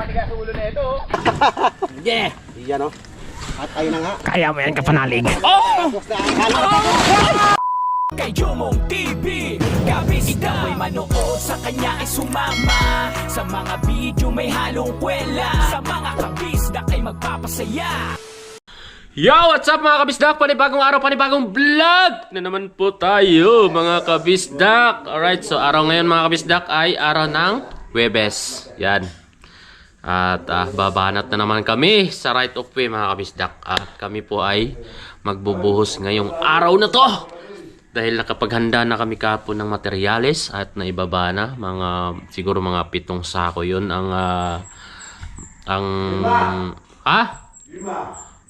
Matigas sa ulo na ito. Yeah! Iyan o. At ayun na nga. Kaya mo yan, kapanalig. Kay Jomong TV, kabisda may manood sa kanya ay sumama. Sa mga video may halong kwela, sa mga kabisda ay magpapasaya. Yo! What's up mga kabisdak? Panibagong araw, panibagong vlog na naman po tayo mga kabisdak. Alright, so araw ngayon mga kabisdak ay araw ng Huwebes. Yan. At babanat na naman kami sa right of way mga kabisdak. At kami po ay magbubuhos ngayong araw na to. Dahil nakapaghanda na kami kapon ng materyales at naibaba na. Siguro mga 7 sako yun ang...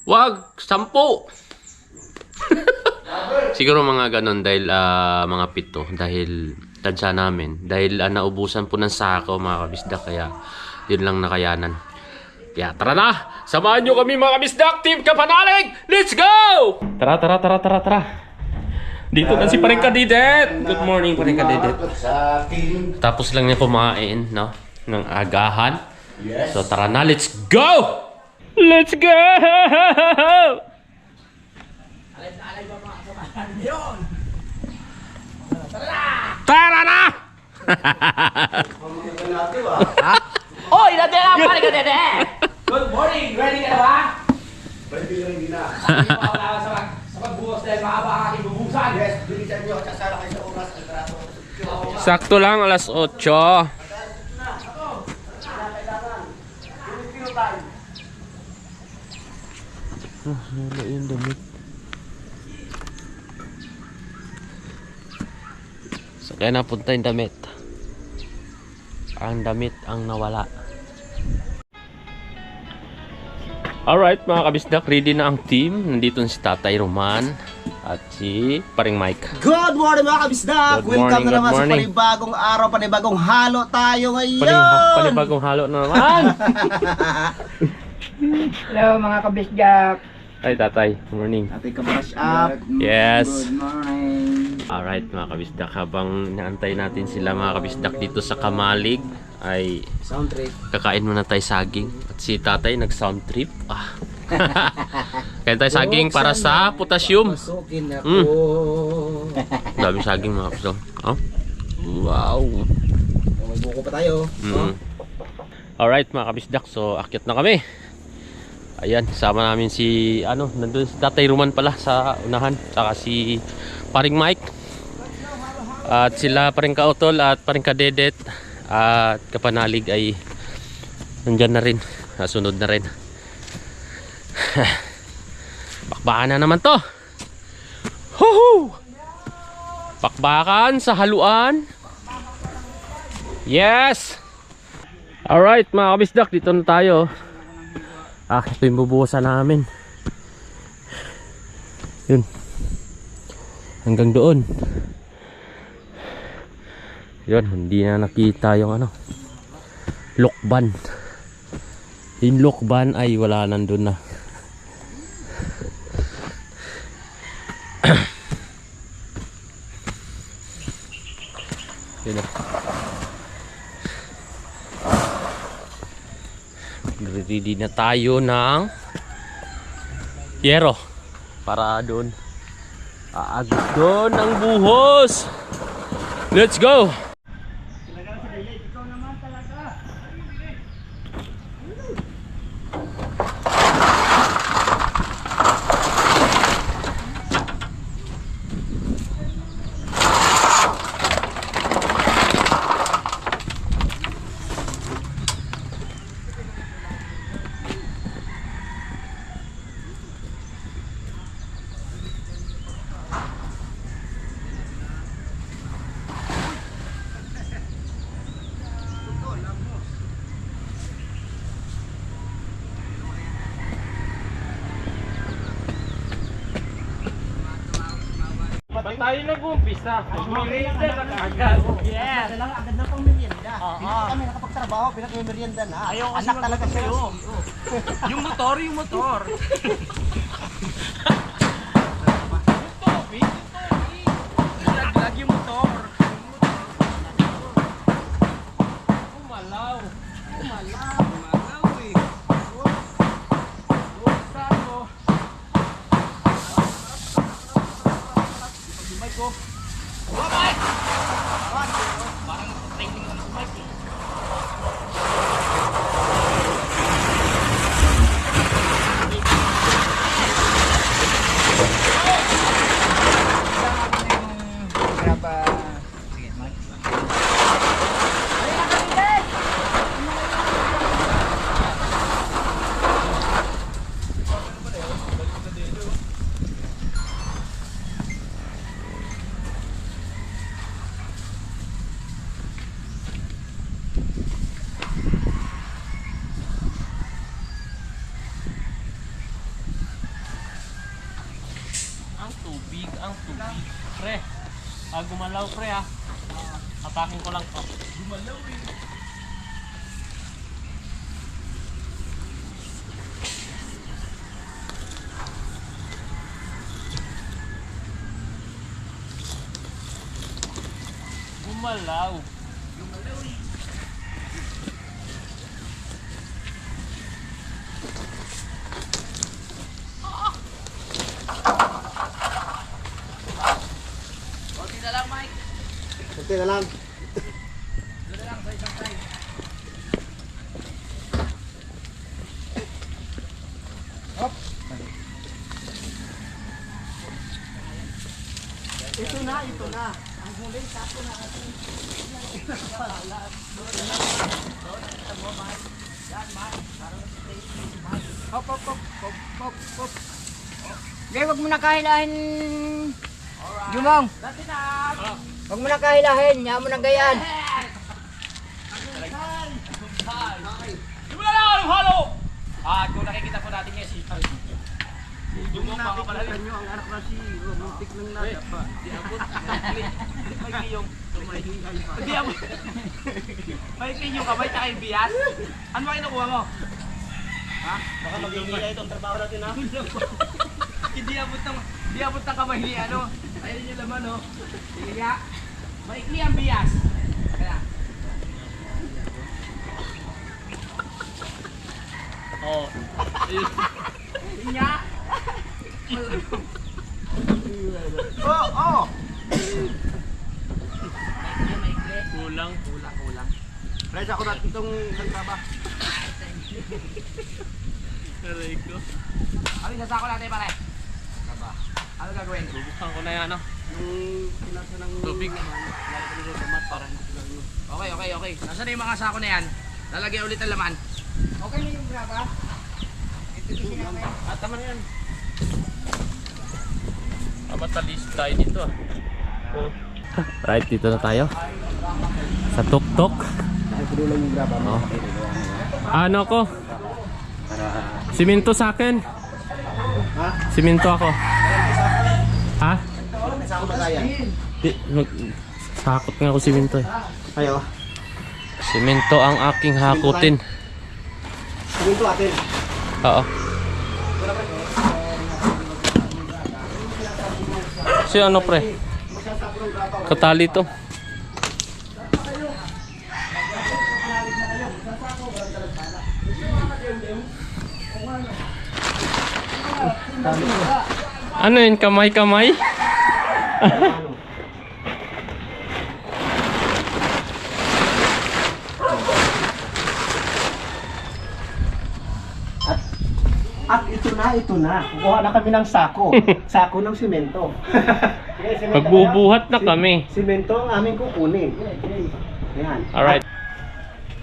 Wag, 10. Siguro mga ganun dahil mga 7 dahil tansya namin. Dahil naubusan po ng sako mga kabisdak kaya yun lang nakayanan. Kaya tara na! Samahan nyo kami mga kabisdak! Team Kapanalig! Let's go! Tara! Dito na si Paring Kadidet! Good morning Paring Kadidet. Tapos lang niya kumain no? Ng agahan. Yes. So tara na, let's go! Let's go! Tara na! Oy, dati lang, pare ka dede! Good morning! Ready ka na ba? Ready na. Hindi pa wala sa pagbuhos dahil mahaba ang aking bubusan. Yes, bilisan nyo. Kasara kayo sa oras. Ang trato. Sakto lang, alas 8. Wala yung damit. So kaya napunta yung damit. Ang damit ang nawala. Alright mga kabisdak, ready na ang team. Nandito si Tatay Roman at si Paring Mike. Good morning mga kabisdak! Good Welcome morning, na naman good sa morning. panibagong araw, panibagong halo tayo ngayon! Panibagong halo na naman. Hello mga kabisdak. Ay Tatay, good morning. Ating ka-brush up. Yes. Good morning. Alright mga kabisdak, habang naantay natin sila mga kabisdak dito sa Kamalig ay Sound trip. kakain muna tayo saging. At si Tatay nag-sound trip. Kain tayo saging para sa potassium. Pasukin ako. Ang daming saging mga kabisdak. Oh? Wow. Magbuko pa tayo. Alright mga kabisdak, so akyat na kami. Ayan, sama namin si nandun si Tatay Roman pala sa unahan, saka si Paring Mike. At sila Paring Kautol at Paring Kadedet at Kapanalig ay nandyan na rin, sunod na rin. Bakbakan na naman to. Huhu! Bakbakan sa haluan. Yes! Alright mga kabisdak, dito na tayo. Ito yung bubuhusan namin. Yun. Hanggang doon. Yun, hindi na nakita yung lokban. Yung lokban ay wala nandun na. Yun na. Ready na tayo ng yero para doon aagos doon ang buhos. Let's go. Ba't tayo nag-umpisa? Merienda na agad. Yes. Agad na pang merienda. Hindi kami nakapagtrabaho, pinag-merienda na. Ayaw kasi anak talaga sa'yo. Yung motor. Laglag yung motor. Umalaw. Gumalaw pre ah. Atakin ko lang to. Gumalaw. Konti na lang, Mike. Kunti na lang. Doon na lang, sa isang side. Ito na, ito na. Ang huli, sako na atin. Hop, hop, hop, hop, hop, hop. Okay, wag mo na kahilahin. Jumong. Wag mo na kahilahin. Yan mo na gayaan. Simula na ang halo! At kung nakikita po natin ngayon si Yung mga pala nyo, ang anak na si romantic ng nada pa. Di abot. May kiyong. Di abot. May kiyong kamay tsaka yung bias. Ano ba kinukuha mo? Baka magiging itong trabaho natin ha. Di abot ng kamay ni ano. Ayun yung laman oh. Sige nga. Maikli ang bias. Kaya. Oh. Sige nga. Oo! Maikli. Kulang. Kulang. Price ako natin itong nagtaba. Aray ko. Ano yung sasako natin pare? Ano gagawin? Bubuksan ko na yan ah. Yung pinasa ng Tubig. Okay. Nasaan na yung mga sako na yan? Lalagyan ulit ang laman. Okay na yung graba. Ito kasi namin. Tama na yan. Matalis tayo dito ah. Right, dito na tayo. Sa tuk-tuk. Nakipuro lang yung graba. Oh. Ano ko? Siminto sa akin. Ha? Siminto ako. Ha? May sako ba kaya? Sakot nga ako siminto eh. Ayo. Siminto ang aking hakutin. Siminto atin. Oo. Si ano pre? Katali to. Ano yun? Kamay-kamay? At ito na. Kukuha na kami ng sako. Sako ng simento. Magbubuhat na kami. Simento ang aming kukunin. Ayan. Alright.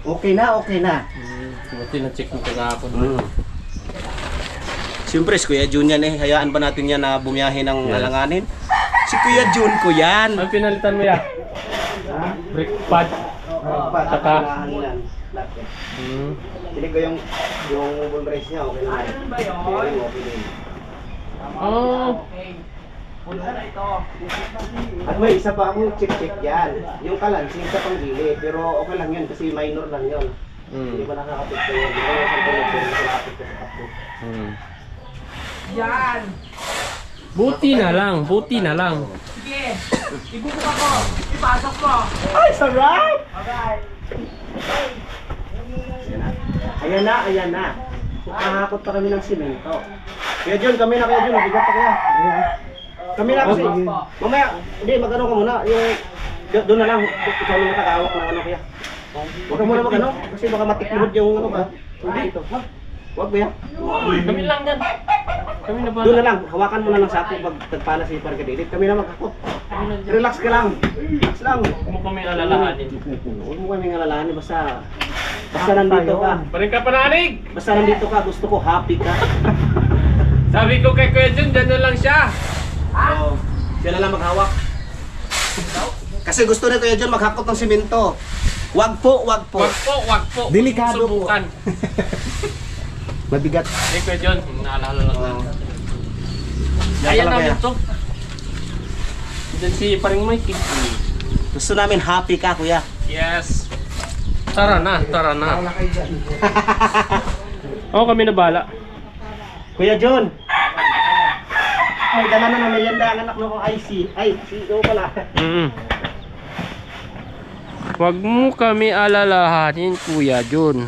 Okay na. Buti na check mo kagapon. Siyempre, si Kuya Jun yan eh. Hayaan ba natin yan na bumiyahe ng alanganin? Si Kuya Jun ko yan. Ano pinalitan mo ya? Brake pad. Saka. Tinig ko yung bull race niya. Okay na. Ano ba yun? Okay na. Oh. Okay. Puno na ito. At may isa pa akong check yan. Yung kalansing sa panggilid. Pero okay lang yun kasi minor lang yun. Hindi ba nakakapit yun? Hindi ba nakakapit ko sa tapo? Yan. Buti na lang. Sige. Ibubuka ko. Ipasok ko. Ay, sarap! Okay. Ayan na. Kakahakot pa kami ng simento. Kaya Jun, kami na kaya Jun. Mabigat pa kaya. Kami na kasi. Mamaya, hindi, mag-ano ka muna. Yung, doon na lang. Ikaw na nakakawak ng ano kaya. Huwag ka muna mag-ano. Kasi baka matiklod yung ano ba. Hindi ito. Huwag ba yan? Kami lang yan. Kami na ba? Doon na lang. Hawakan mo na lang sa akin pag tagpana si Pargadilid. Kami na mag-hakot. Relax ka lang. Relax lang. Huwag mo kami alalahanin. Huwag mo kami alalahanin. Basta nandito ka. Paring ka pananig! Basta nandito ka. Gusto ko happy ka. Sabi ko kay Kuya Jun, dyan na lang siya. Oo. Siya na lang maghawak. Kasi gusto na Kuya John maghakot ng simento. Wag po. Wag po. Delikado po. Subukan. Mabigat. Hey Kuya Jun, naalala lang Oo. natin. Diyan Ayan ka lang namin kaya. to. Diyan si paring Mike. Gusto namin happy ka, kuya. Yes. Tara na, tara na. Oo, kami na bala. Kuya John. Ay, dala na ng merienda ang anak mo kong IC. Ay, CEO pala. Huwag mo kami alalahanin, Kuya John.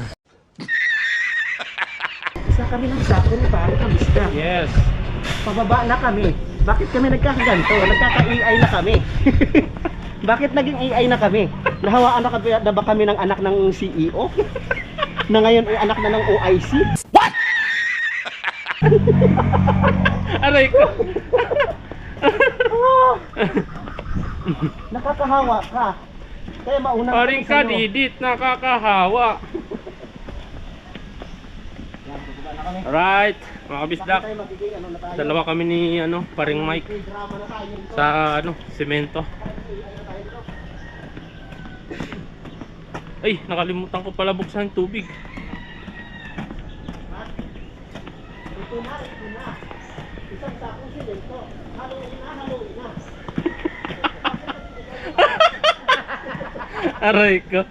Isa kami ng sako ni pare kabisda. Yes. Pababa na kami. Bakit kami nagkakaganto? Nagkaka-AI na kami. Bakit naging AI na kami? Nahawaan na ba kami ng anak ng CEO? Na ngayon ay anak na ng OIC? What? Aray ko. Nakakahawa ka. Kaya maunang Paring ka, didit. Nakakahawa. Alright. Mga kabisdak. Dalawa kami ni paring Mike. Sa semento. Ay, nakalimutan ko pala buksan yung tubig. Isang sakong simento. Haluin na. Aray ko.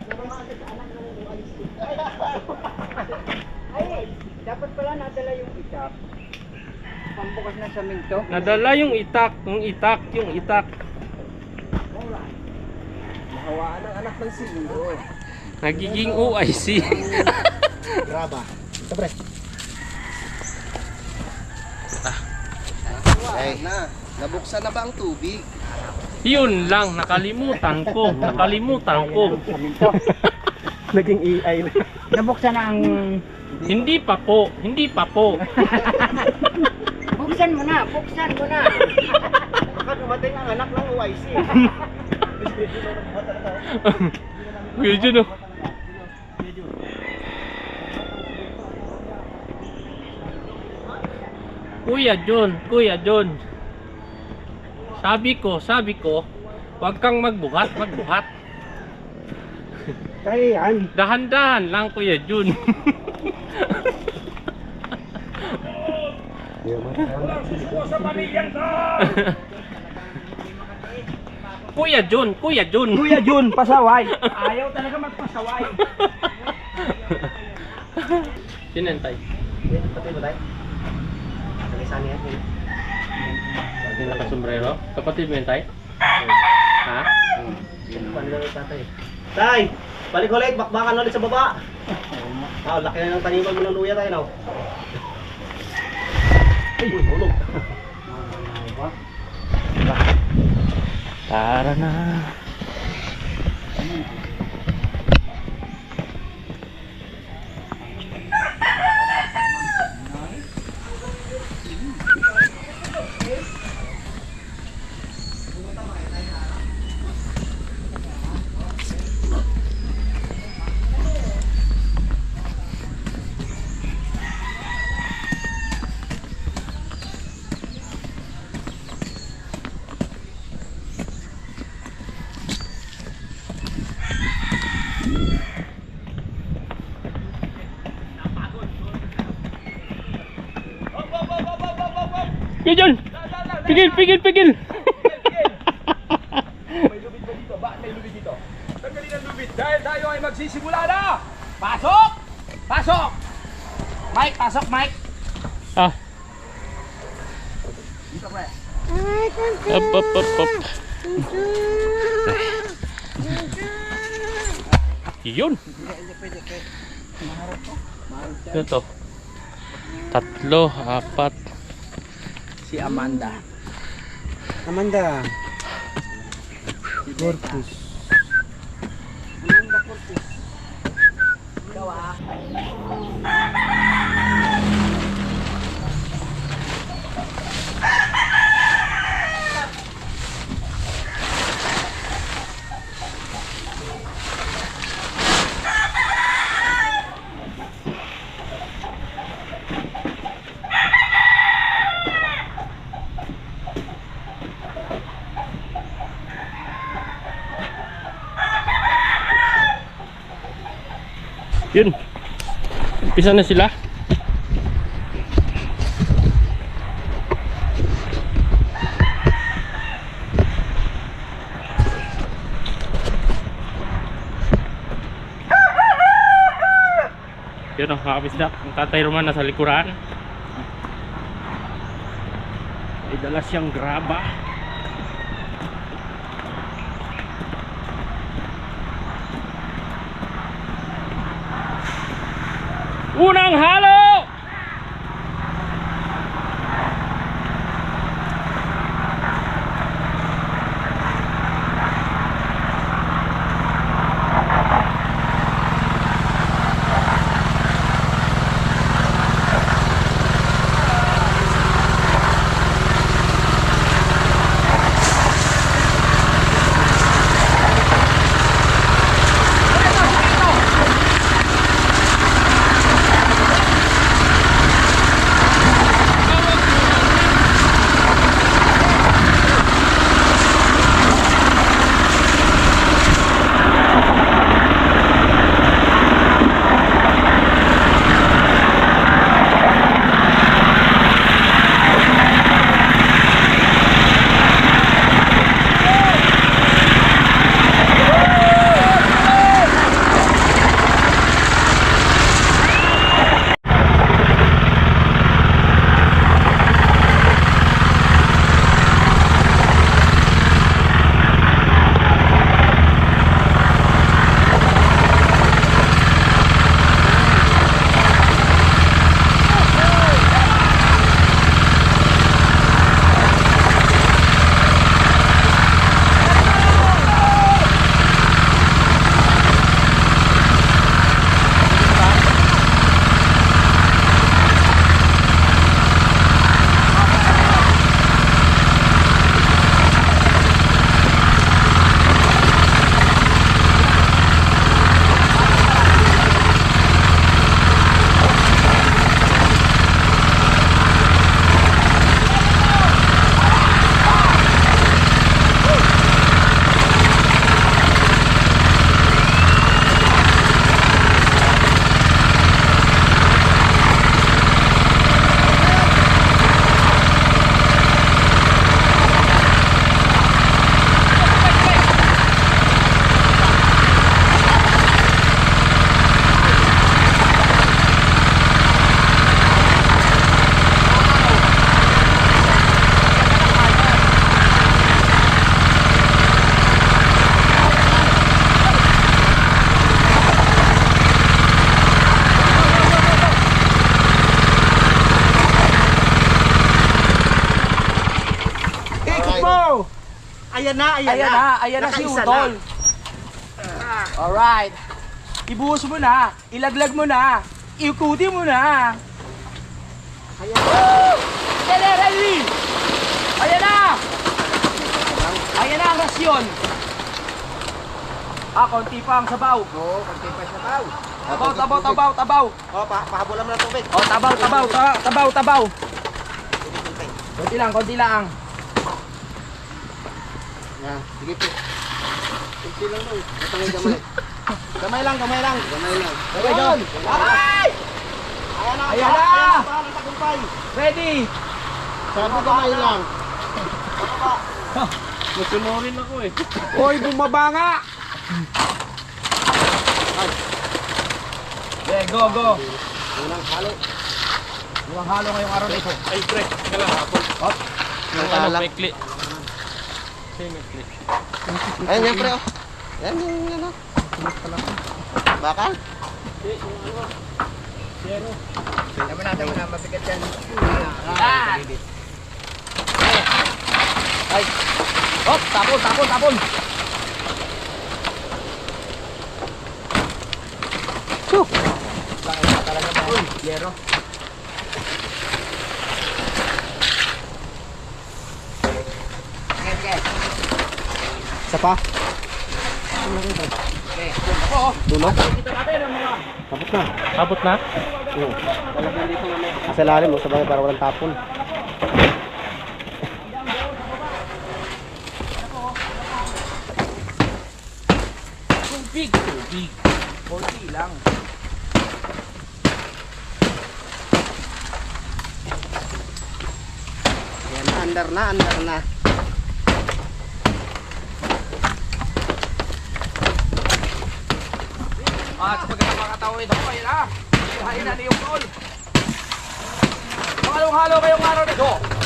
Ay, dapat pala nadala yung itak. Pambukas na sa minto. Nadala yung itak. Yung itak. Nahawaan ng anak ng CEO. Nagiging OIC. Graba. Sobre. Ay, nabuksan na ba ang tubig? Yun lang, nakalimutan ko. Naging AI na. Nabuksan na ang... Hindi pa po. Buksan mo na. Baka dumating ang anak ng OIC. Kuya John, oh. Kuya John. Sabi ko, huwag kang magbuhat. Kaya yan. Dahan-dahan lang, Kuya John. Kuya John. Kuya Jun, pasaway. Ayaw talaga magpasaway. Sinentay. Pati mo tayo. Sani yan. Yung nakasombrero. Kapatid mo yun, Tay? Ha? Tay, balik ulit. Bakbakan ulit sa baba. Laki na ng taniman mo ng luya tayo, no? Ay, hulog. Tara na. Kuya John! Pigil! May lubid ba dito? Bakit may lubid dito? Tanggalin ang lubid dahil tayo ay magsisimula na! Pasok! Mike, pasok Mike! Ah. Dito pre. Up. Yun. Ito to. 3, 4. Si Amanda. Corpus. Ikaw ah. Yun. Umpisa na sila. Yun o, mga kabisdak. Ang Tatay Roman nasa likuran. May dala siyang graba. Unang halo! Ayan na, Ayan na si Nakaisa Utol. Alright. Ibuhos mo na, ilaglag mo na, ikuti mo na. Ayan na, ready! Ayan na! Ayan na ang rasyon. Konti pa ang sabaw. Oo, konti pa siya tao. Tabaw. O, pahabulan mo ng tubig. Tabaw. Konti lang. Yan, sige po. Kunti lang daw. Matangin gamay. Gamay lang. Okay, John. Ay! Ayan na! Parang tagumpay. Ready! Sabi gamay lang. Masunurin ako eh. Hoy, bumaba nga! Yeah, go. Unang halo. Luwang halo ngayong araw na ito. Ay, pre. Kala hapon. Hop. Yung Talak. ano, mekli. Mekli. Ayan yan, pre. Yan, yan. Bakal? Tama na, mabigat yan. Yan! Ay! Hop! Tapon! Talaga ba? Uy, yero. Sige. Isa pa? Okay. Dulo? Kita natin ang mga... Tapos na. Abot na? Oo. Sa lalim mo, sabay para walang tapon. Tubig. Konti lang. Ayan, andar na. At sa pagkakatawa ito, ayan na. Hain na yung call. Halong-halo kayong araw na ito.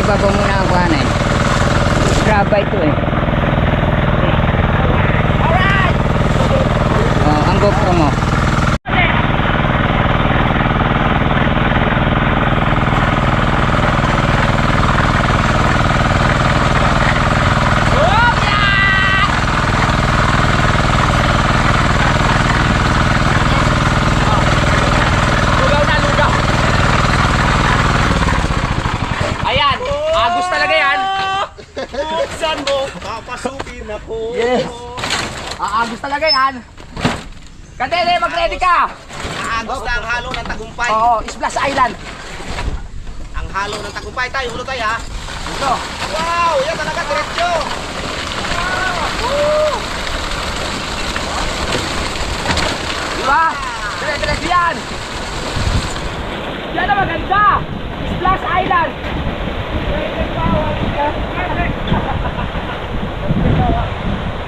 ibabaw mo na ang kuhanan. Graba ito eh. Alright! Oh, ang GoPro mo. Ayan, Agus talaga yan. Buksan mo, papasukin ako. Yes. Aagos talaga yan. Kadere, mag-ready ka. Aagos na ang halo ng tagumpay. Oo, Splash Island. Ang halo ng tagumpay tayo, ulo tayo ha. Ito. Wow, yan talaga, diretso. Diba? Dire-diretso yan. Yan ang maganda. Splash Island.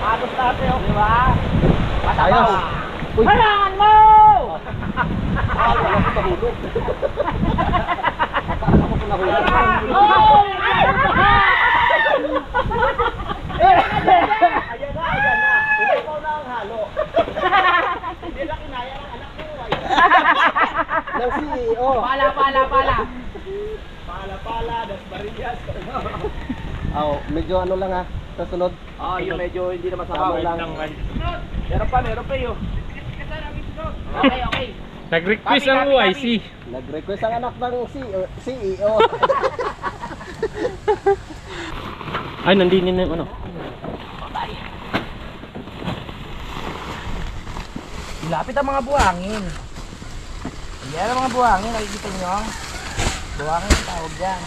Agos natin, oh. Diba? Patabaw. Harangan mo! Ayan na. Ikaw na ang halo. Hindi lang kinaya ng anak mo. Ng CEO. Pala. Pala, das Barillas. Medyo ano lang ha. Sa sunod. Yung medyo hindi naman sabaw. Tama lang. Meron pa yun. Okay. Nag-request Copy, ang copy, YC. Nag-request ang anak ng CEO. Ay, nandinin na yung ano. Lapit ang mga buhangin. Yan ang mga buhangin, nakikita nyo? Buhangin ang tawag dyan.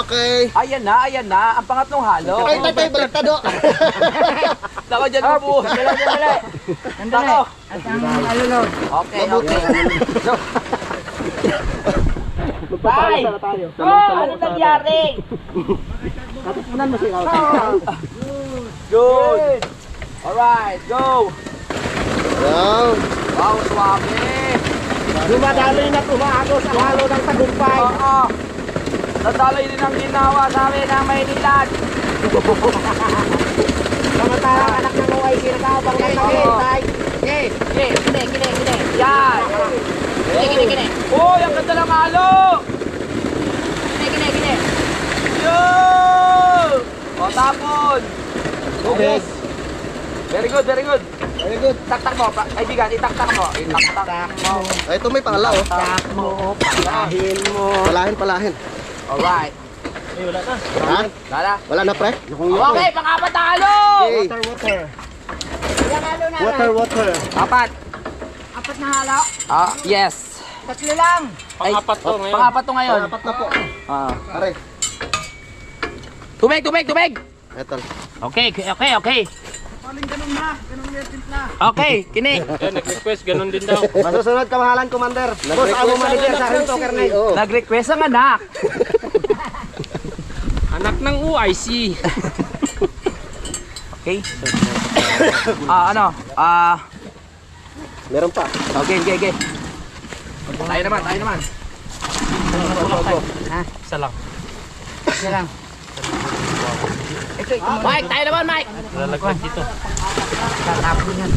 Okay. Ayan na, ang pangatlong halo. Ay, tatay, baliktado. Tama dyan mo po. Nandali. At ang alulog. Okay. Tay! Ano nangyari? Tatipunan mo siya. Good! Alright, go! Wow. Wow, swabe! Dumadaloy na tumaagos ang halo ng tagumpay. Oo! Nadaloy din ang ginawa sa amin ng Maynilad! Samantalang anak ng OIC nag-aabang ng taghintay. Kine! Yan! Kine. Uy, ang ganda ng halo! Kine. Yo! O, tapon! Okay. Very good. Very good. Taktak mo, kaibigan, itaktak mo. Ay, ito may pala oh. Tak mo, palahin mo. Palahin. Alright. Ha? Lala. Wala na pre? Okay, pang-apat na halo! Okay. Ilang halo na Water. Apat. Apat na halo. Yes. Tatlo lang. Pang-apat to ngayon. Pang-apat to ngayon. Apat na po. Ah. Pare. Tubig! Eto. Okay. Okay, kini. Nag-request, ganun din daw. Masusunod kamahalan, Commander. Boss, ako manager sa Rinto Kernel. Nag-request ang anak. Anak ng UIC. Okay. Meron pa. Okay. Tayo naman. Isa lang. Isa lang. Ito. Mike, tayo naman, Mike. Lalaglag dito. Tatapon yan.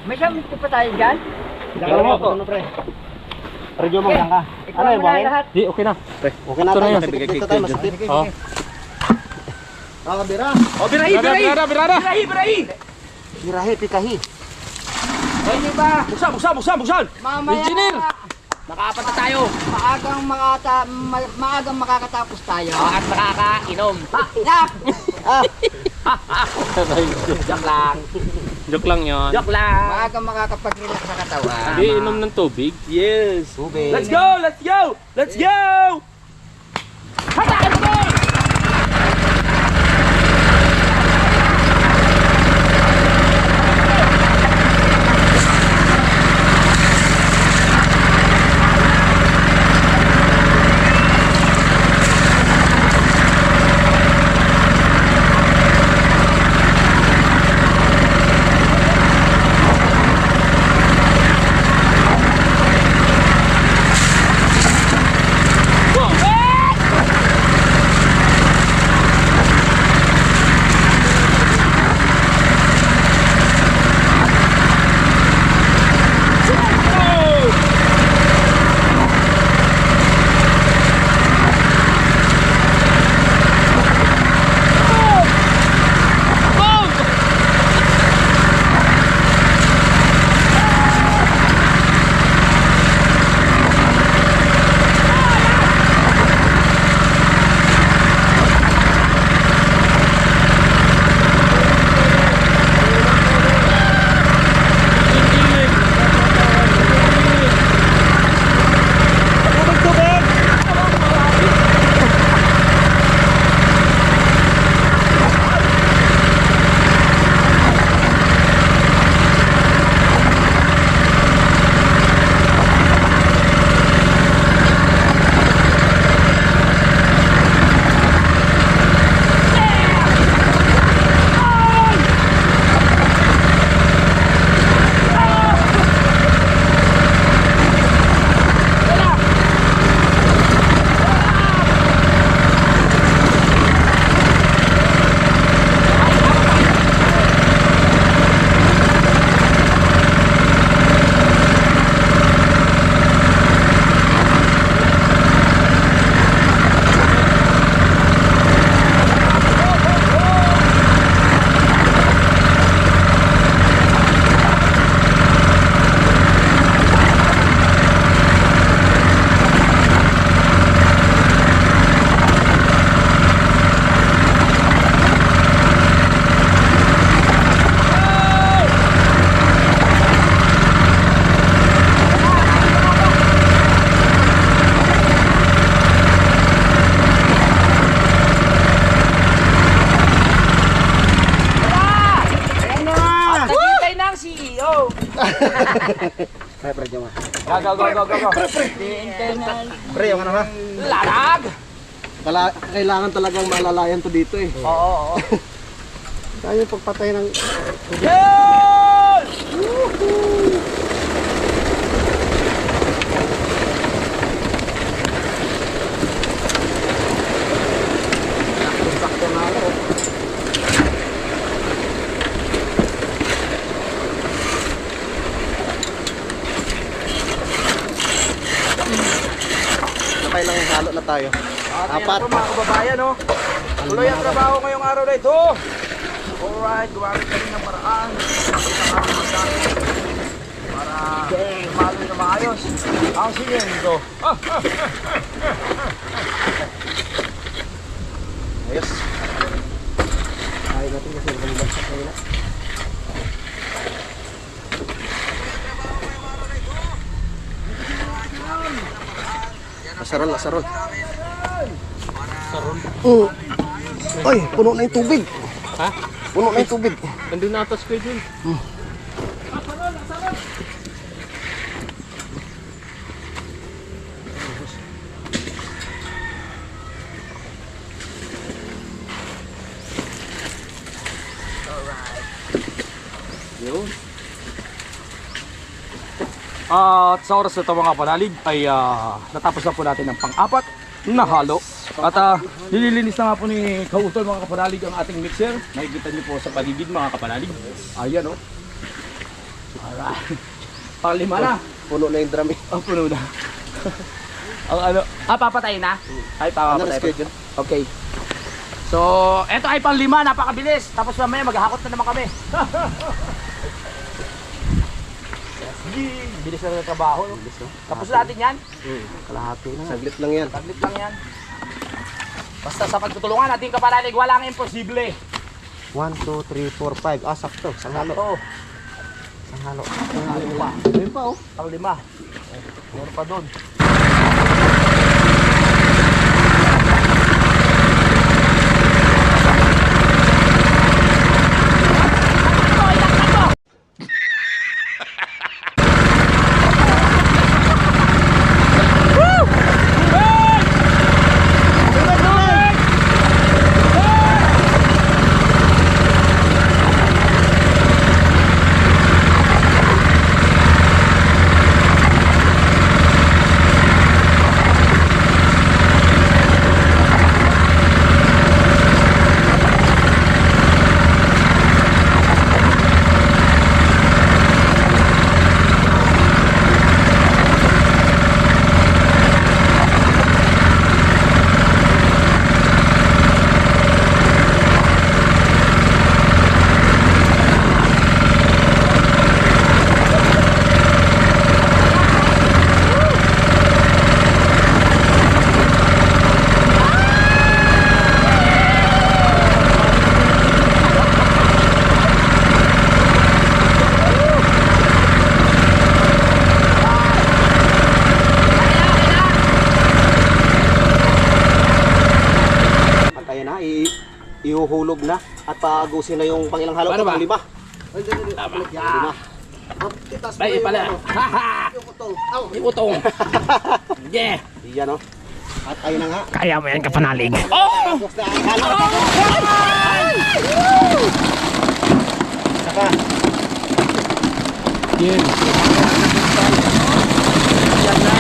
May samit pa tayo dyan? Diyan mo to. Ano pre? Radyo mo lang ka. Ikaw mo na lahat. Di, okay na. Okay na tayo. Masipit dito tayo. Masipit. Oh. Bira. Oh, birahi. Birahe, pikahi. Hindi ba? Buksan. Mamaya. Engineer. Nakaapat na tayo. Maagang makakatapos tayo. At nakakainom. Yak! Joke lang yun. Joke lang. Maagang makakapag-relax sa katawan. Hindi, inom ng tubig. Yes. Tubig. Let's go. Hatakin mo! Pre, pre, diyan. Go. Pre, yung ano ha? Lalag! Kailangan talagang malalayan to dito eh. Oo. Kaya yung pagpatay ng... Yan! Sakto na ako. Nakay lang yung halo na tayo. Apat. Ito mga kababayan, no? Tuloy ang trabaho ngayong araw na ito. Alright, gumamit kami ng paraan. Para sumalo na maayos. Ang simento. Ayos. Kaya natin kasi nabaliban sa kanila. Asarol. Asarol. Ay, puno na yung tubig. Ha? Puno na yung tubig. Nandun na atas ko dun. At sa oras na ito mga panalig ay natapos na po natin ang pang-apat na halo. At nililinis na nga po ni Kautol mga kapanalig ang ating mixer. Nakikita niyo po sa paligid mga kapanalig. Ayan o. Alright. Pang-5 na. Puno na yung drum eh. Ang puno na. Ang ano. Papatay na? Ay, papatay pa. Okay. So, eto ay pang-5. Napakabilis. Tapos mamaya maghahakot na naman kami. Bilis na ng trabaho. No? Tapos natin yan. Kalahati na. Saglit lang yan. Saglit lang yan. Basta sa pagtutulungan natin kapanalig, walang imposible. 1, 2, 3, 4, 5. Ah, sakto. Sanghalo. Oo. Sanghalo. Ayun pa. Ayun pa oh. Pang 5. Meron pa doon. Ihuhulog na at paagusin na yung pangilang halo Ano ko, ba? 5. Tama. 5. Ay, pala. Haha! Yung utong. Aw, Yung utong. Yeah! Iyan oh. At ayun na nga. Kaya mo yan kapanalig. Tapos na ang halo. Saka. Yeah. Yan na.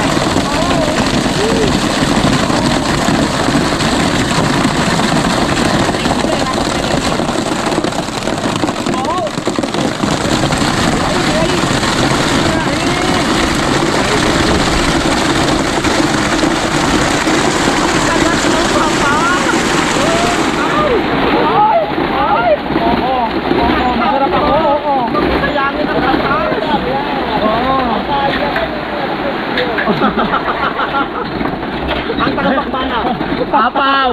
Ang tagapakbana. Papaw!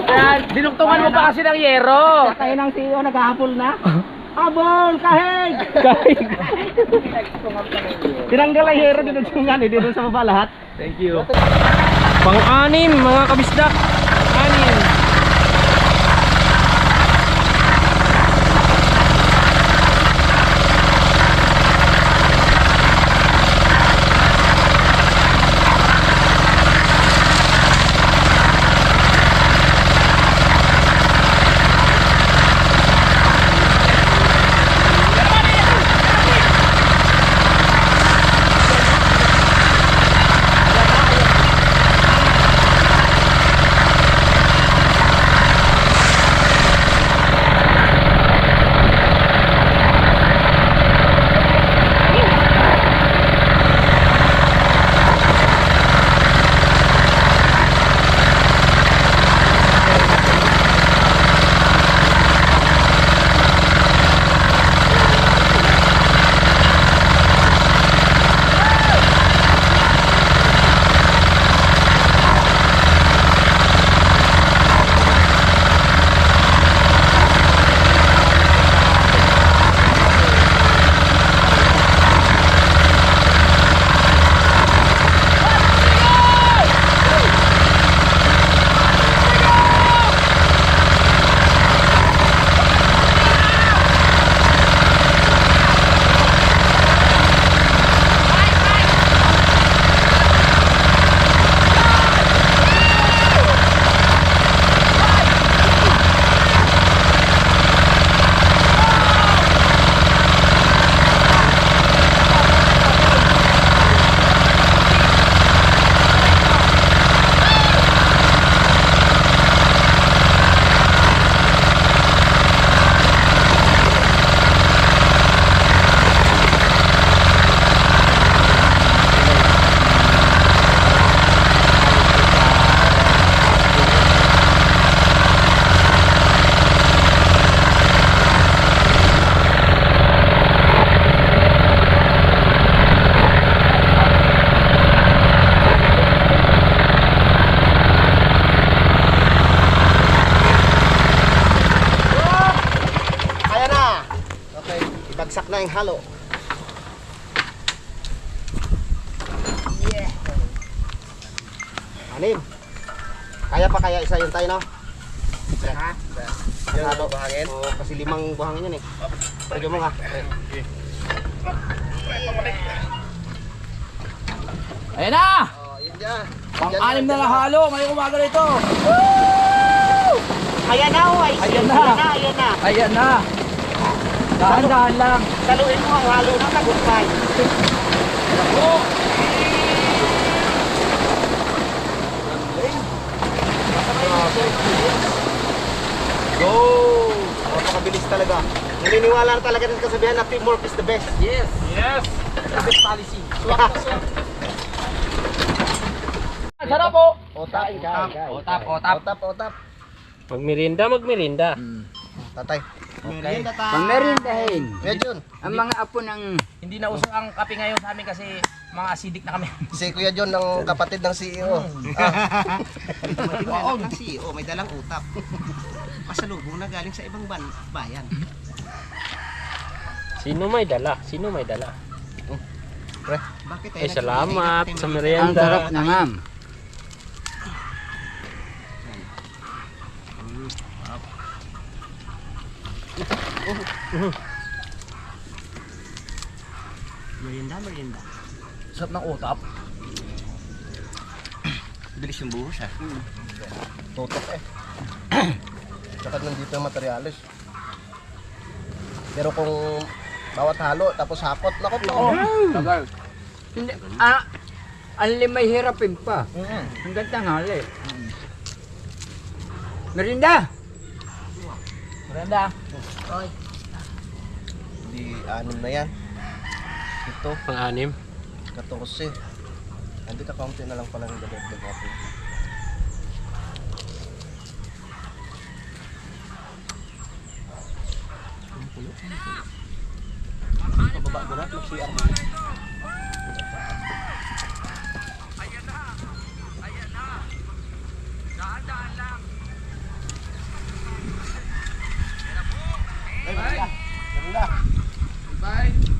Ayan, dinuktungan mo pa kasi ng yero. Tayo ng CEO naghahapol na. Abol, kahig! Kahig. Tinanggal ang hero dito dito sa baba lahat. Thank you. Pang-anim mga kabisdak. Anim. Bagsak na yung halo. Yeah. Anim. Kaya pa kaya isa yun tayo, no? Ha? Yung halo buhangin? Oo, kasi 5 buhangin yun eh. Pwede mo nga. Ayan na! Oh, yun dyan. Pang-anim na lang halo, may umaga rito. Ayan na, oh. Ayan na. Ayan na. Ayan na. Dahan-dahan lang. Saluin mo ang halo ng tagumpay. Go! Napakabilis talaga. Naniniwala na talaga rin kasabihan na teamwork is the best. Yes. Yes! Best policy. Sarap po. Otap, otap. Otap, otap. Otap, otap. Magmerinda, magmerinda. Tatay. Merienda tayo. Pangmerindahin. Kuya Jun. Ang mga apo ng Hindi na uso ang kape ngayon sa amin kasi mga acidic na kami. Si Kuya John ng kapatid ng CEO. Oo, ng CEO, may dalang utap. Pasalubong na galing sa ibang bayan. Sino may dala? Sino may dala? Pre, bakit Ay, salamat sa ang merienda. sarap na ma'am. Merienda, merienda. Sarap ng utap. Bilis yung buhos ha. Tutok eh. Tsaka nandito yung materialis. Pero kung bawat halo tapos hapot, naku po. Tagal. Hindi, ang limay hirapin pa. Hanggang tanghali. Merinda! Maganda. Di 6 na yan. Ito, Pang-anim. 14. Hindi ka kaunti na lang pala ng dadagdag natin. Pababa ko na, mag-CR mo.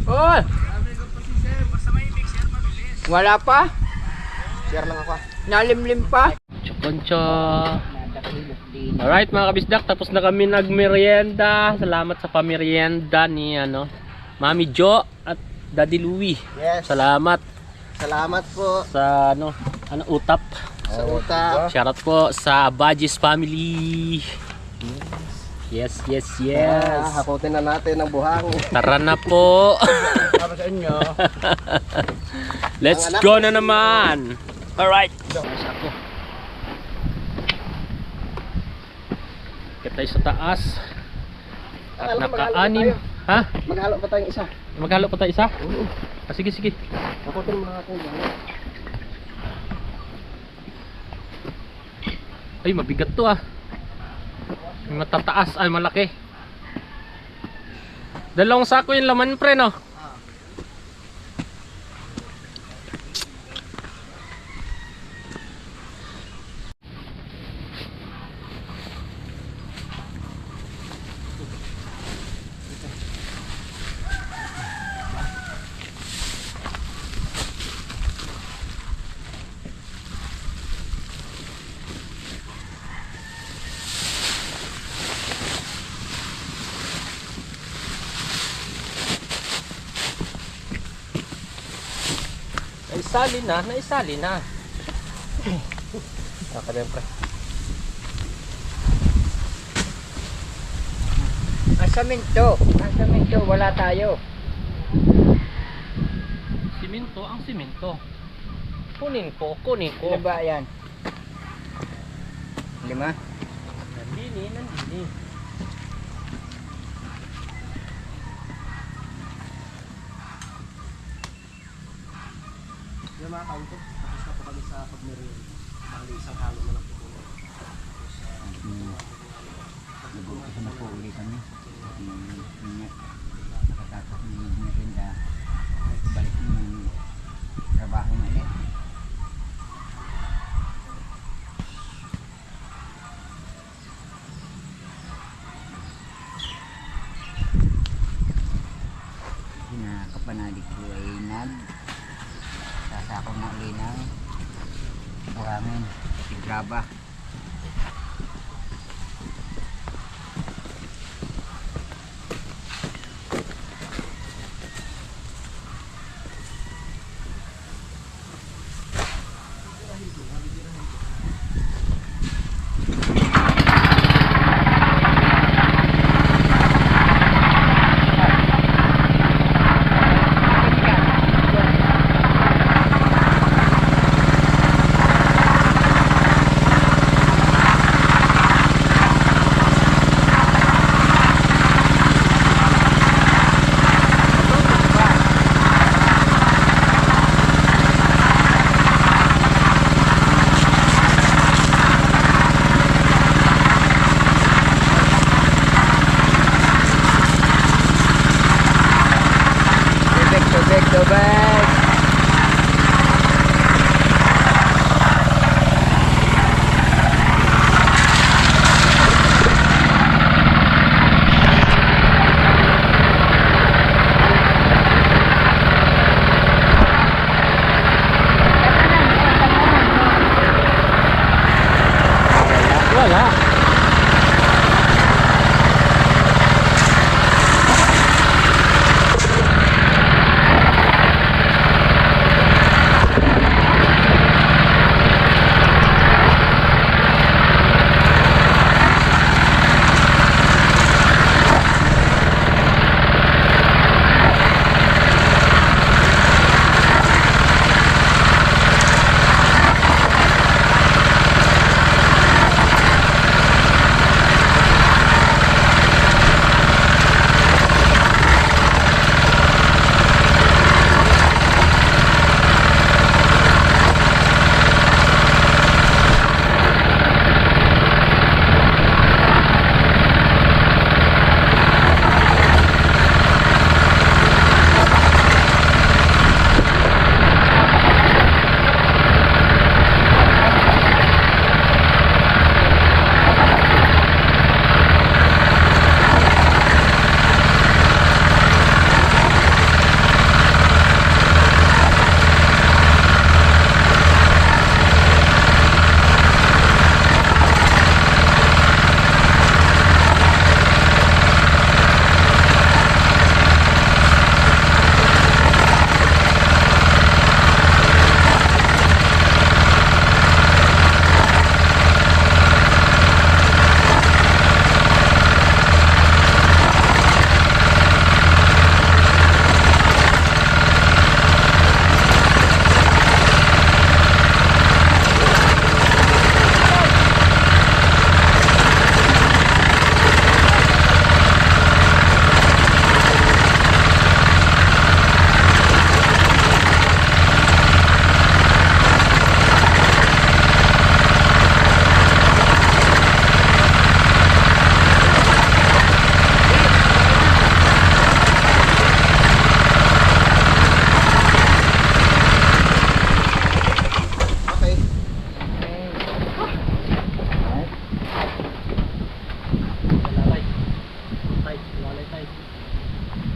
Oh! Wala pa? Share lang ako. Nalimlim pa? Chukoncho. Alright mga kabisdak, tapos na kami nagmerienda. Salamat sa pamerienda ni Mami Jo at Daddy Louie. Yes. Salamat Salamat po sa utap. sa utap. Shoutout po sa Bajis family. Yes, yes, yes. Hakutin na natin ang buhang. Tara na po. Para sa inyo. Let's go na naman. Alright. Kita tayo sa taas. At naka-anim. Ha? Maghalo pa tayong isa. Maghalo pa tayo isa? Ah, sige, sige. Hakutin mo na natin yung buhang. Ay, mabigat to ah. Matataas, ay malaki. Dalawang sako yung laman pre, no? Naisali na. Nakaliyan pre. Ang saminto, wala tayo. Simento, ang simento. Kunin ko. Ano ba yan? 5? Nandini. Yung mga kaunto, tapos na po kami sa pagmerienda. Bali, isang halo na lang po muna. Nabukas na po ulit kami. Nakatapos ng merinda. Balik ng trabaho na ulit. kapanalig ko ay sasako na uli ng buhangin si graba. Tubig! Wala.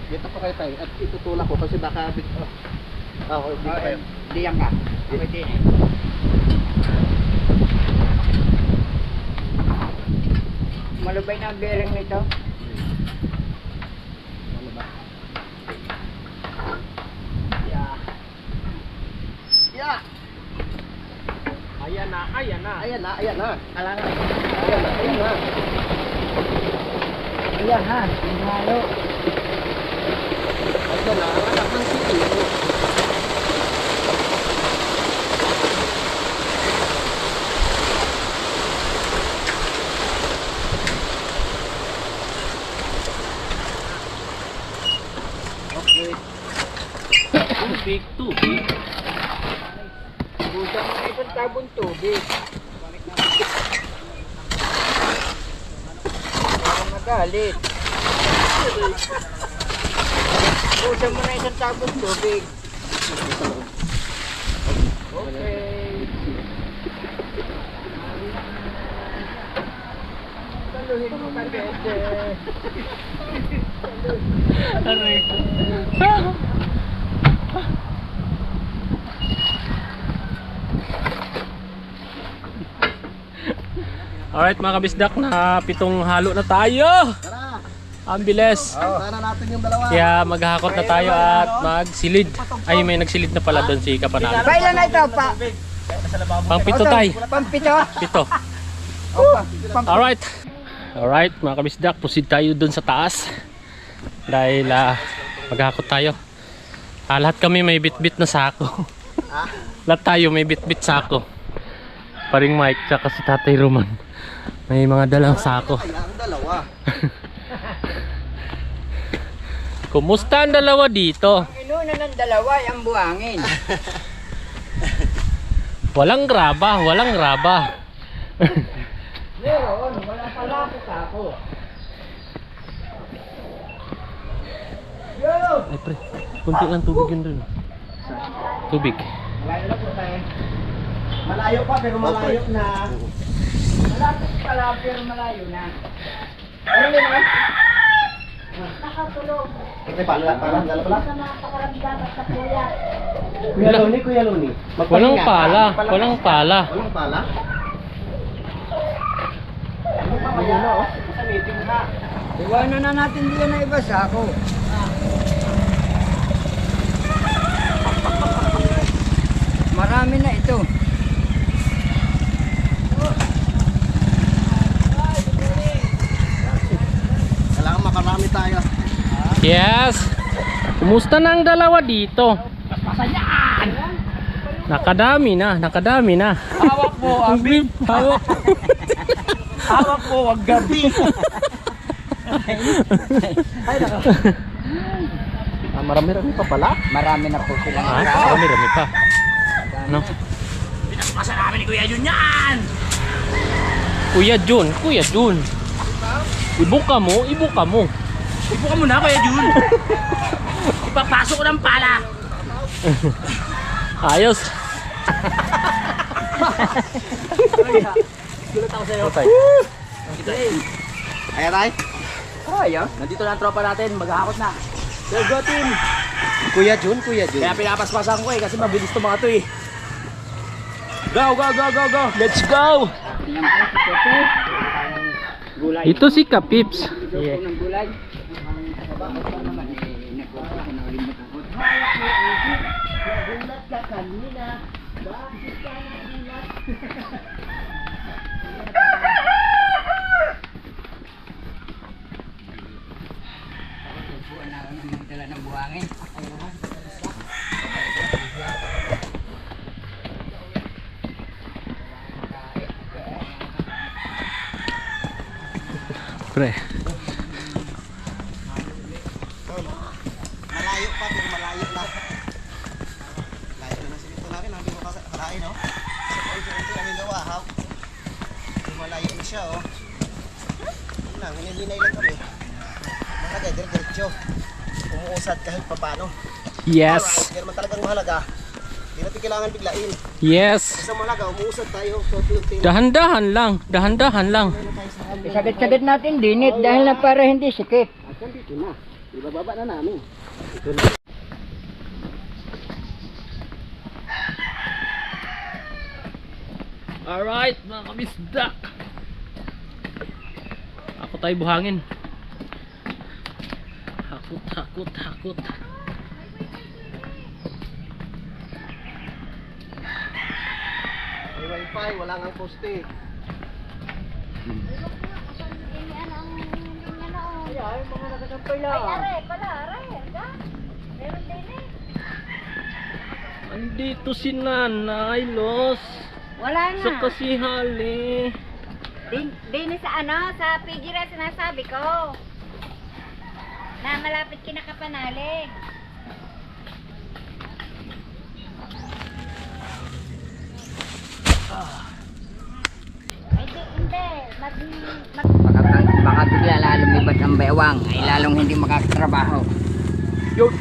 Dito po kayo tayo at itutulak ko kasi baka dito kayo. Diyan ka. Pwede. Malubay na ang bearing nito. Yeah. Ayan na, ayan na. Ayan na, ayan na. Alang Ayan na, ayan na. Ayan ha. Yung halo. Ayan na, ang anak ng sitio. Okay. Tubig, tubig. Busang mo na itong tabong tubig. Parang nagalit. Busang mo na isang tabong tubig. Okay. Taluhin mo ka, Dede. Aray ko. Alright mga kabisdak, na 7 halo na tayo. Tara! Ang bilis. Tara natin yung dalawa. Kaya maghahakot na tayo at magsilid. Ay, may nagsilid na pala doon si Kapanalo. Kailan na ito pa? Pang 7 tay. Pampito? 7. Alright. Alright mga kabisdak, proceed tayo doon sa taas. Dahil maghahakot tayo. Lahat kami may bit-bit na sako. Lahat tayo may bit-bit sako. Paring Mike tsaka si Tatay Roman. May mga dalang sako. Ang dalawa. Kumusta ang dalawa dito? Inuna ng dalawa ang buhangin. Walang graba, walang graba. Meron, wala pala ako. Ay pre, kunti lang tubig yun dun. Tubig. Malayo pa pero malayo na. Malapit pala pero malayo na. Okay, pala dala pala. Kuya Loni. Walang pala, walang pala. Walang pala. Iwanan na natin diyan na iba sa ako. Marami na ito. Kailangan makarami tayo. Yes. Kumusta na ang dalawa dito? Nakadami na, nakadami na. Hawak mo, Ang grip, hawak. hawak mo, wag gabi. Marami-rami pa pala. Marami na po silang Marami-rami pa. No? Pinapasa namin ni Kuya Jun yan. Kuya Jun. Ibuka mo, ibuka mo. Ibuka mo na, Kuya Jun. Ipapasok ko ng pala. Ayos. Gulat ako sa'yo. Ayan tayo. Nandito na ang tropa natin, maghahakot na. Let's go team! Kuya Jun. Kaya pinapaspasan ko kasi mabilis to mga to eh. Go, go, go, go, go! Let's go. Ito si Kapips. ng gulay. Dala ng buhangin. Pre. Malayo pa pero malayo na. Layo na simento namin. Hindi ko kalain, no? Sa kami gawa, ha? Malayo na siya, oh. Yun lang, hinihinay lang kami. Malagay, diretso. Umuusad kahit papano. Yes. Alright, yan naman talagang mahalaga. Hindi natin kailangan biglain. Yes. Basta mahalaga, umuusad tayo. So, Dahan-dahan lang, dahan-dahan lang. Isagit-sagit natin dinit dahil na para hindi sikip. dito na. Ibababa na namin. Alright, mga kabisdak. Ako tayo buhangin. Hakot, hakot, hakot. May wifi, wala nga poste. Andito si Nanay Los. Wala na. Sa kasihali. Din sa ano, sa pigira sinasabi ko. Na malapit kinakapanalig. Ay, hindi. Baka bigla lalo lumibat ang bewang ay lalong hindi makakatrabaho. Yun.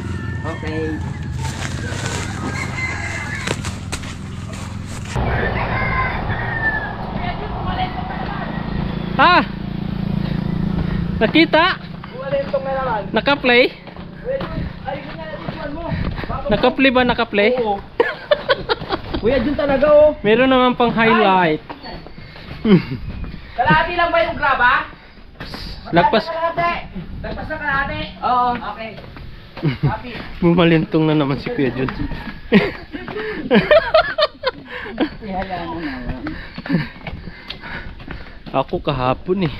Okay. Ha? Nakita? Bumalentong na naman. Naka-play? Ay, ganyan natin tuwan mo. Naka-play ba? Naka-play? Oo. Kuya Jun talaga oh. Meron naman pang highlight. Kalahati lang ba yung graba? Lagpas. Lagpas na kalahati? Oo. Okay. Happy. Bumalintong na naman si Kuya Jun. Ako kahapon eh.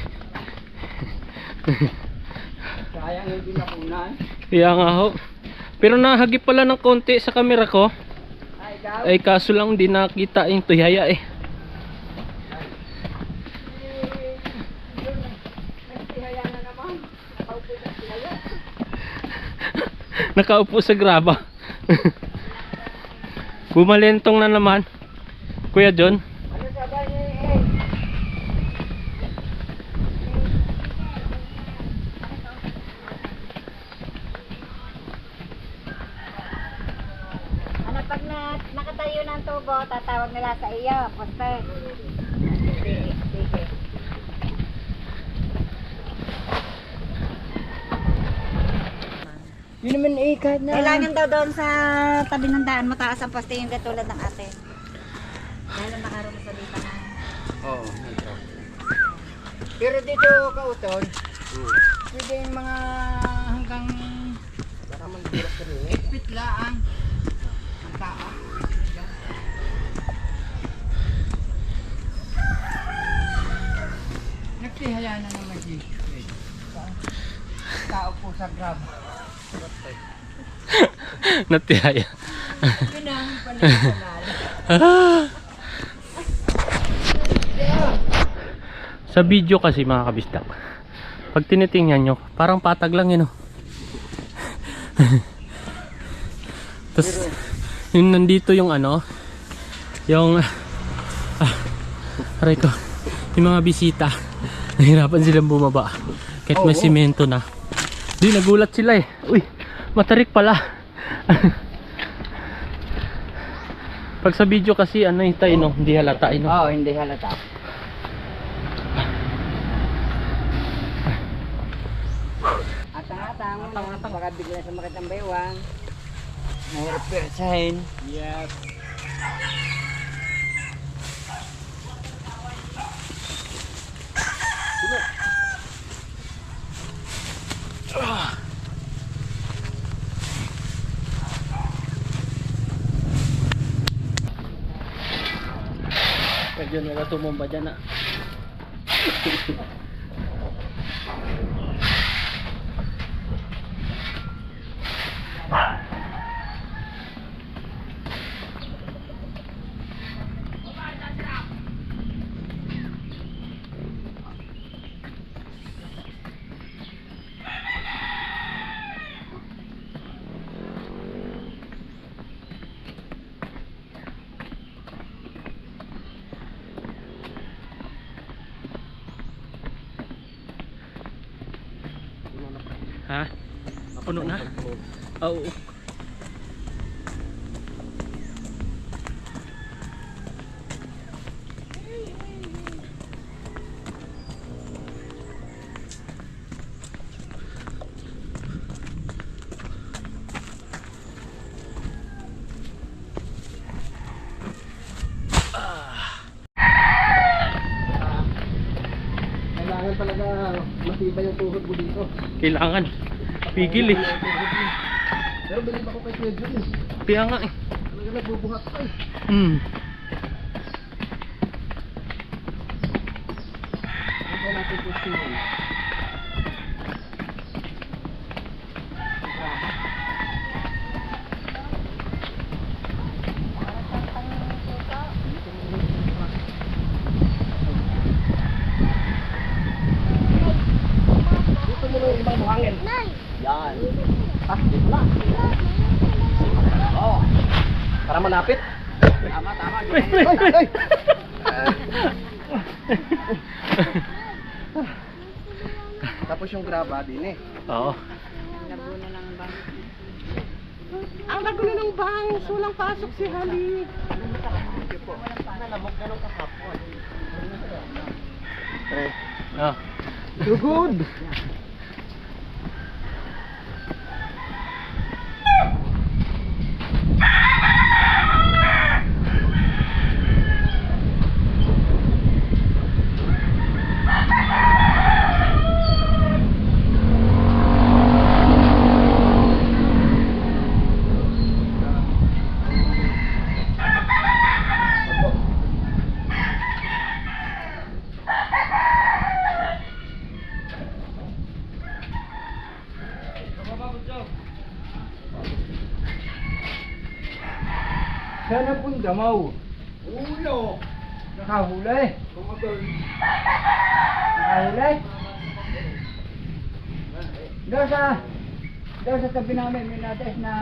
Sayang hindi nakunan. Kaya nga ho. Pero nahagip pala ng konti sa camera ko. Ay, ikaw? Ay kaso lang di nakita yung tuyaya eh. Nakaupo sa graba. Bumalentong na naman Kuya John. Ano sabay eh? Ano pag nakatayo ng tubo, tatawag nila sa iyo, poste. Sige, sige. Yun naman eh, kahit na. Kailangan daw doon sa tabi ng daan, mataas ang poste yung katulad ng atin. Dahil ang nakaroon sa dito na. Oo. Pero dito, Kauton, pwede yung mga hanggang 8 feet lang ang taas. Nagsihaya na naman dito. Tao po sa grab. Natiyaya. Yun ang panagalan. Sa video kasi mga kabistak, pag tinitingnan nyo, parang patag lang yun oh. Tapos yun nandito yung ano, yung aray ko, yung mga bisita nahirapan silang bumaba kahit may simento na. Di nagulat sila eh. Uy, matarik pala. Pag sa video kasi ano tayo no, hindi halata no. Oo, hindi halata. Atang-atang, baka bigla sa makitang baywang. Mahirap persahin. Yes. Medyo nila tumumba dyan na. Ha? Puno na? Oo. Kailangan talaga matibay yung tuhod mo dito. Kailangan. Pigil eh. Pero bilib ako kay Kuya Jun eh. Kaya nga eh. Talaga nagbubuhat pa eh. Ano ba natin postingin? Dito mo na yung ibang buhangin. Yan. Ah, dito na. Oo. Para malapit. Tama, tama. Ay! Tapos yung graba din eh. Oo. Nabuno ng bang. Ang nagulo ng bangs, walang pasok si Halik. Nalamok na nung kahapon. Ah. Too good. Saan ang punta mo? Ulo! Nakahuli. Nakahuli. Doon sa tabi namin, may natas na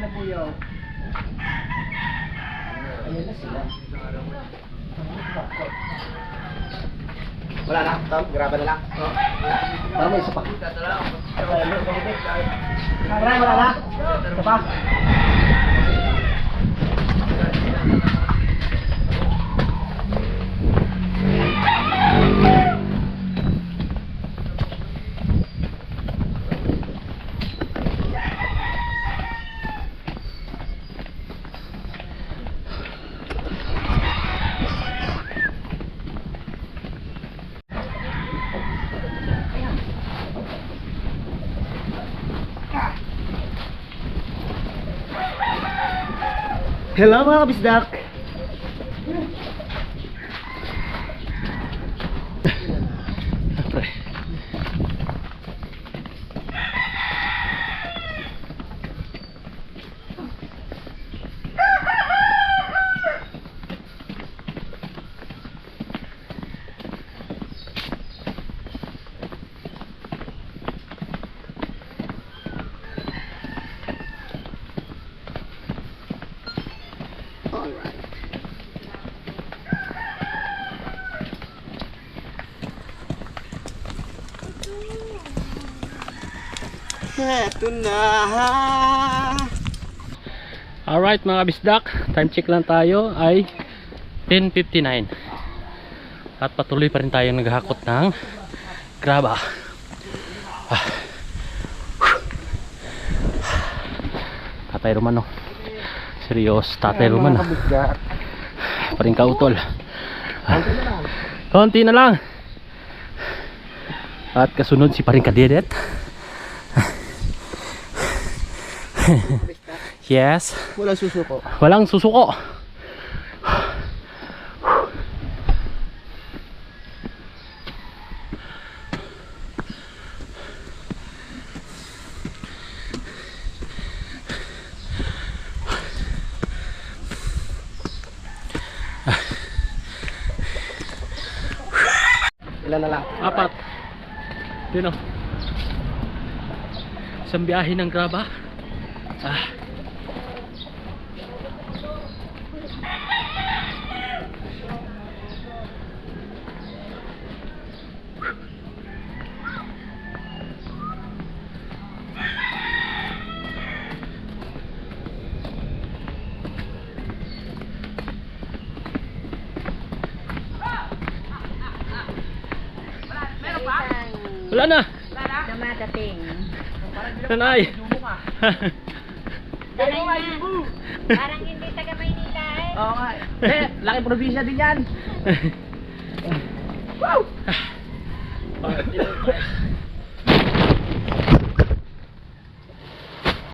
labuyaw. Ayan na sila. Wala na, Tom, graba na lang. Tama, isa pa. Wala na. Isa pa. Hello mga kabisdak! Eto na. Alright mga kabisdak, time check lang tayo ay 10:59 at patuloy pa rin tayo naghahakot ng graba. Tatay Romano, serious Tatay Romano, paring kautol. Konti na lang at kasunod si paring kadedet. Yes. Walang susuko. Walang susuko. Ilan na lang? 4. Yun o. Isang biyahe ng graba. Wala na. Dumadating. Nanay. Dalay na. Parang hindi taga Maynila eh. Oo nga. Laki probinsya din yan.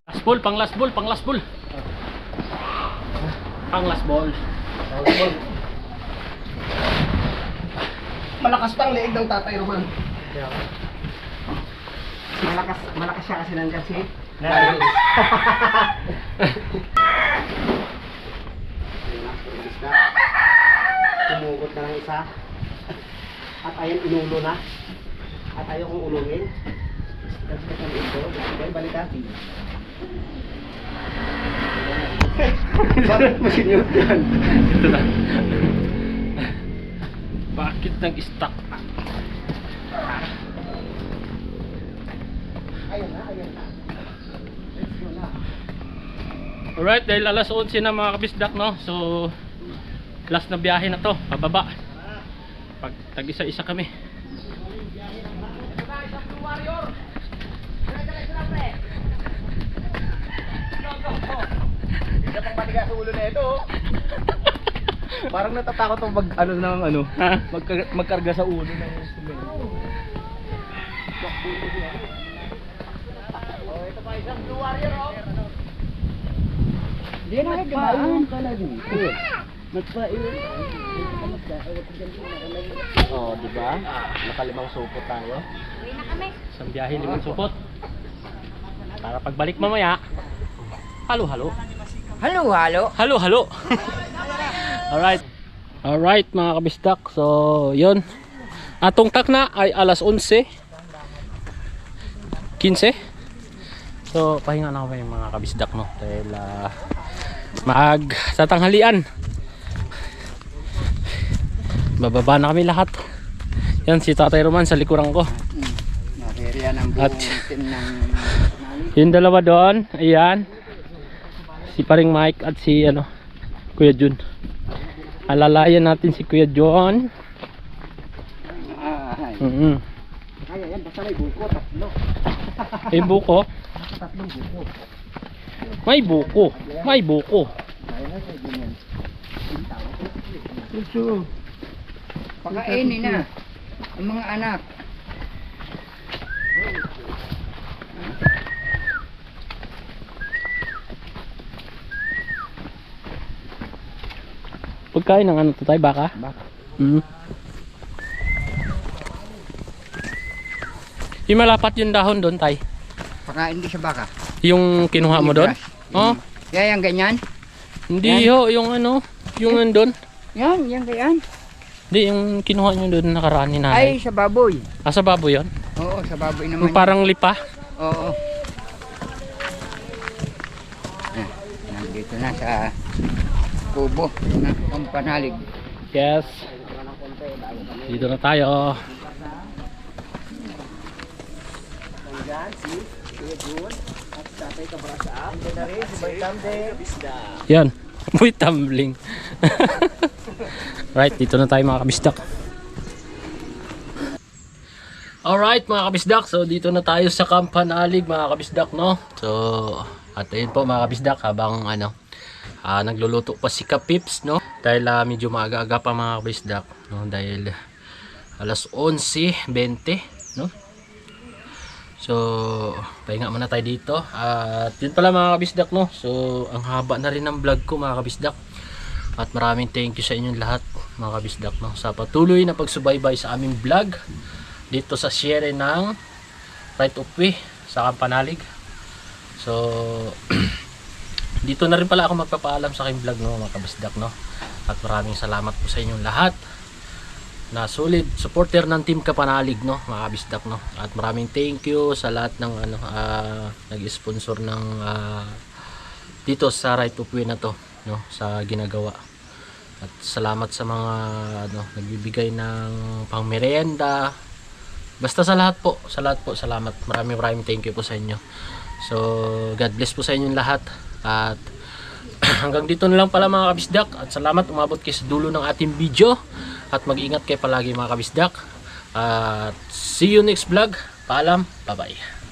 Last ball, pang last ball, pang last ball. Pang last ball. Malakas pang leeg ng Tatay Roman. Malakas siya kasi nandiyan si Nanay. Tumugot na ng isa. At ayan, inulo na. At ayaw kong ulungin. Kasi kami ito. Okay, balikati. Bakit mo siniyot yan? Ito na. Bakit nag-stuck? Ayan na, ayan na. Let's go na. Alright, dahil alas 11 na mga kabisdak, no? So, last na biyahe na to, pababa. Pag tag-isa-isa kami. Hindi pang matigas sa ulo na ito. Parang natatakot ang Ha? magkarga sa ulo ng sumen. Ito pa isang Blue Warrior, oh. Hindi na nagpaan ka na dito. Nagpailan. Oh, di ba? Nakalimang supot tayo. Uwi na kami. Isang biyahe, 5 supot. Para pagbalik mamaya, halo-halo. Halo-halo. Halo-halo. Alright mga kabisdak. So, yun. Atong takna ay alas 11. 15. So, pahinga na kami mga kabisdak, no? Dahil sa tanghalian. Bababa na kami lahat. Yan si Tatay Roman sa likuran ko. Nakiriyan ang At buong team ng yung dalawa doon, ayan. Si Paring Mike at si Kuya Jun. Alalayan natin si Kuya John. ay. Kaya yan, basta may buko, tatlo. May buko. Tatlong buko. May buko. May buko. Pakainin na ang mga anak. Pagkain ng to tayo, baka? Baka. Yung malapat yung dahon doon, tay. Pakain din sa baka. Yung kinuha mo doon? Oh, Yan, ganyan. hindi ho, yung yung nandun. Yan, ganyan. Hindi, yung kinuha nyo doon nakaraan ni Ay, nanay. sa baboy. Sa baboy yun? Oo, sa baboy Yung naman. parang lipa. Oo. Nandito na sa kubo ng Pampanalig. Yes. Dito na tayo. Yan. Muy tumbling. Right, dito na tayo mga kabisdak. Alright mga kabisdak, so dito na tayo sa Kampanalig mga kabisdak, no? So, at ayun po mga kabisdak, habang nagluluto pa si Kapips, no? Dahil medyo maaga-aga pa mga kabisdak, no? Dahil alas 11:20, no? So, pahinga muna tayo dito. At yun pala mga kabisdak, no? So, ang haba na rin ng vlog ko mga kabisdak. At maraming thank you sa inyong lahat mga kabisdak, no? Sa patuloy na pagsubaybay sa aming vlog dito sa Sierra ng Right of Way sa Kampanalig. So, dito na rin pala ako magpapaalam sa aking vlog, no, mga kabisdak, no? At maraming salamat po sa inyong lahat na solid supporter ng Team Kampanalig, no, mga kabisdak, no? At maraming thank you sa lahat ng nag-sponsor ng dito sa Right of Way na to, no, sa ginagawa. At salamat sa mga nagbibigay ng pangmerienda. Basta sa lahat po, salamat. Maraming thank you po sa inyo. So, God bless po sa inyong lahat. At hanggang dito na lang pala mga kabisdak. At salamat, umabot kayo sa dulo ng ating video. At mag-ingat kayo palagi mga kabisdak. At see you next vlog. Paalam, bye bye.